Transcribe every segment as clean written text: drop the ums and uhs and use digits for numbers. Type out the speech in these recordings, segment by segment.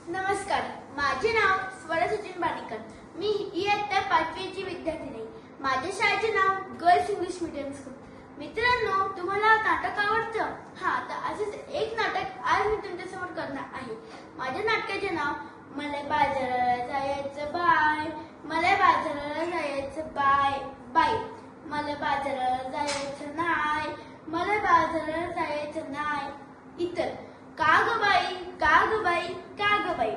नमस्कार, माझे नाव स्वरा सचिन बाणेकर. मी इयत्ता 5वीची विद्यार्थिनी आहे. माझ्या शाळेचे नाव गर्ल्स इंग्लिश मीडियम स्कूल. मित्रांनो, तुम्हाला नाटक आवडतं? हा, तर असेच एक नाटक आज मी तुमच्यासमोर करणार आहे. माझ्या नाटकाचे नाव मला बाजाराला जायचं बाय, मला बाजाराला जायचं बाय बाय, मला बाजाराला जायचं नाय, मला बाजाराला जायचं नाय. इतर का ग बाई, का ग बाई, का ग बाई,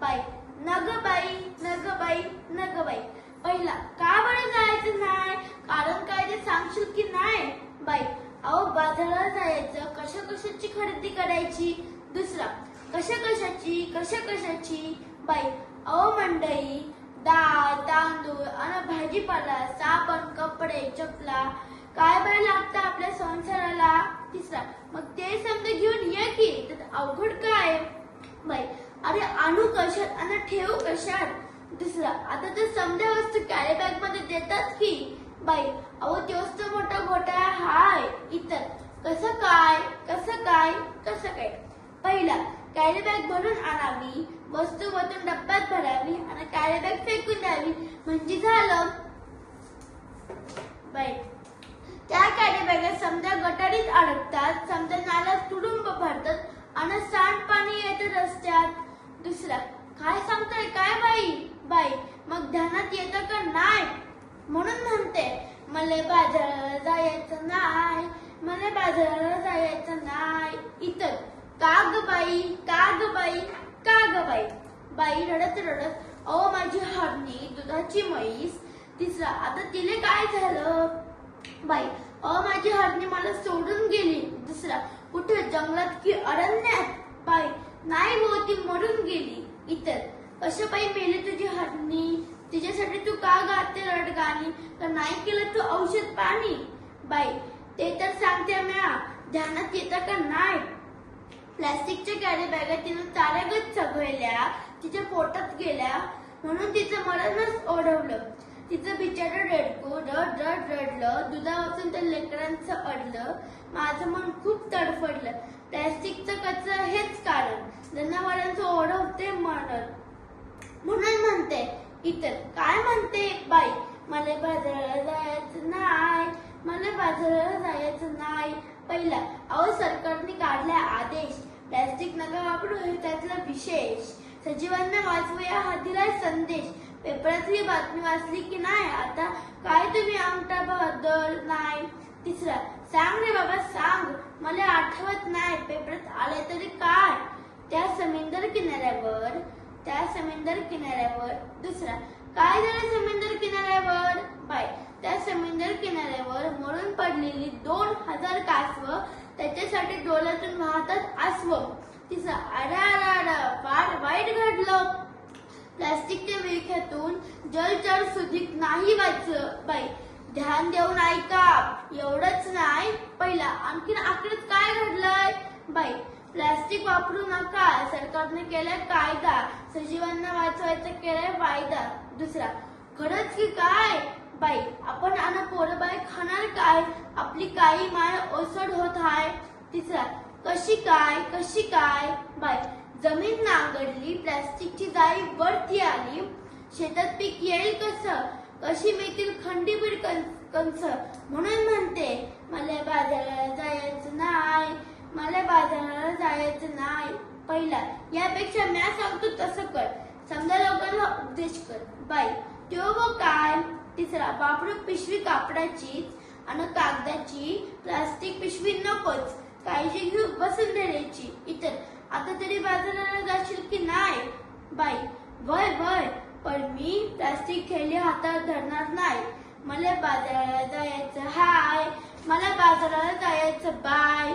बाई नग बाई, नग बाई, नग बाई. पहिला, का बरं जायचं नाही? कारण काय ते सांगशील की नाही? बाई, अहो बाजाराला जायचं, कशा कशाची खरेदी करायची? दुसरा, कशा कशाची? बाई, अहो मंडई, डाळ, तांदूळ आणि भाजीपाला, साबण, कपडे, चपला, काय बरं लागतं आपल्या संसाराला? तिसरा, मग ते समजा घेऊन ये की, तर अवघड काय? बाई, अरे आणू कशात आणि ठेवू कशात? दुसरा, आता तर समजा वस्तू कॅरी बॅग मध्ये देतात की. बाई, अहो तोच तर मोठा घोटाळा हाय. इतर, कसं काय? पहिला, कॅरी बॅग भरून आणावी, वस्तू मधून डब्यात भरावी आणि कॅरी बॅग फेकून द्यावी, म्हणजे झालं. बाई, त्या कॅरी बॅगा समजा गटारीत अडकतात, समजा नाल्यात तुडुंब भरतात आणि सांडपाणी येतं रस्त्यात. दुसरा, काय सांगताय काय बाई? बाई, मग ध्यानात येतं का नाही? म्हणून म्हणते, मला बाजाराला जायचं नाही, मला बाजाराला जायचं नाही. इतर, का ग बाई, का ग बाई, का ग बाई. बाई रडत रडत, अहो माझी हरणी, दुधाची म्हैस. तिसरा, आता तिले काय झालं? बाई, अहो माझी हरणी मला सोडून गेली. दुसरा, कुठे जंगलात की अरण्यात? बाई, नाही हो, ती मरून गेली. इतर, कशा बाई मेली तुझी हरणी? तिच्यासाठी तू का गाते रडगाणी? तर नाही केलं तू औषध पाणी? बाई, ते तर सांगते म्या, ध्यानात येतं का नाही? प्लास्टिकच्या कॅरी बॅगा तिनं तारागत चघळल्या, तिच्या पोटात गेल्या, म्हणून तिचं मरणच ओढवलं. तिचं बिचारं रेडकू रडलं, दुधापासून त्या लेकरांचं अडलं. माझं मन खूप तडफडलं. प्लॅस्टिकचं कचरा हेच कारण, जनावरांचं ओढवते मरण. म्हणून म्हणते. इतर, काय म्हणते? बाई, मला बाजाराला जायचं नाही, मला बाजाराला जायचं नाही. पहिला, अहो सरकारने काढला आदेश, प्लॅस्टिक नका वापरू हे त्यातला विशेष. सजीवांना वाचवूया हा दिलाय संदेश. पेपरातली बातमी वाचली की नाही आता? काय तुम्ही आमटा बद्दल नाही? तिसरा, सांग रे बाबा सांग, मला आठवत नाही, पेपरात आले तरी काय? त्या समुद्र किनाऱ्यावर. दुसरा, काय झालं समुद्र किनाऱ्यावर? बाई, त्या समुद्र किनाऱ्यावर मरून पडलेली 2000 कासव, त्याच्यासाठी डोळ्यातून वाहतात आसव. तिसरा, अडा फार वाईट घडलं, प्लास्टिकच्या विळख्यातून जलचर सुधीक नाही वाचलं. बाई, ध्यान देऊन ऐका, एवढंच नाही. पहिला, आणखीन आखरीत काय घडलंय? बाई, प्लास्टिक वापरू नका, सरकारने केलाय कायदा, सजीवांना वाचवायचा केलाय वायदा. दुसरा, खरंच की काय? बाई, आपण आणि पोरं बाई खाणार काय? आपली काही माय ओसड होत आहे. तिसरा, कशी काय? बाई, जमीन नांगरली, प्लास्टिकची जाळी वरती आली, शेतात पीक येईल कसं? कशी मिळतील खंडीभर कंस? म्हणून म्हणते, मला बाजाराला जायचं नाही, मला बाजाराला जायचं नाही. पहिला, यापेक्षा म्या सांगतो तसं कर, समजा लोकांना उपदेश कर. बाई, तो काय? तिसरा, वापरू पिशवी कापडाचीच आणि कागदाची, प्लास्टिक पिशवी नकोच, काळजी घेऊ वसुंधरेची. इतर, आता तरी बाजाराला जाशील की नाही? बाई, वय, पण मी प्लास्टिक थैली हातात धरणार नाही, मला बाजाराला जायचं हाय, मला बाजाराला जायचं बाय.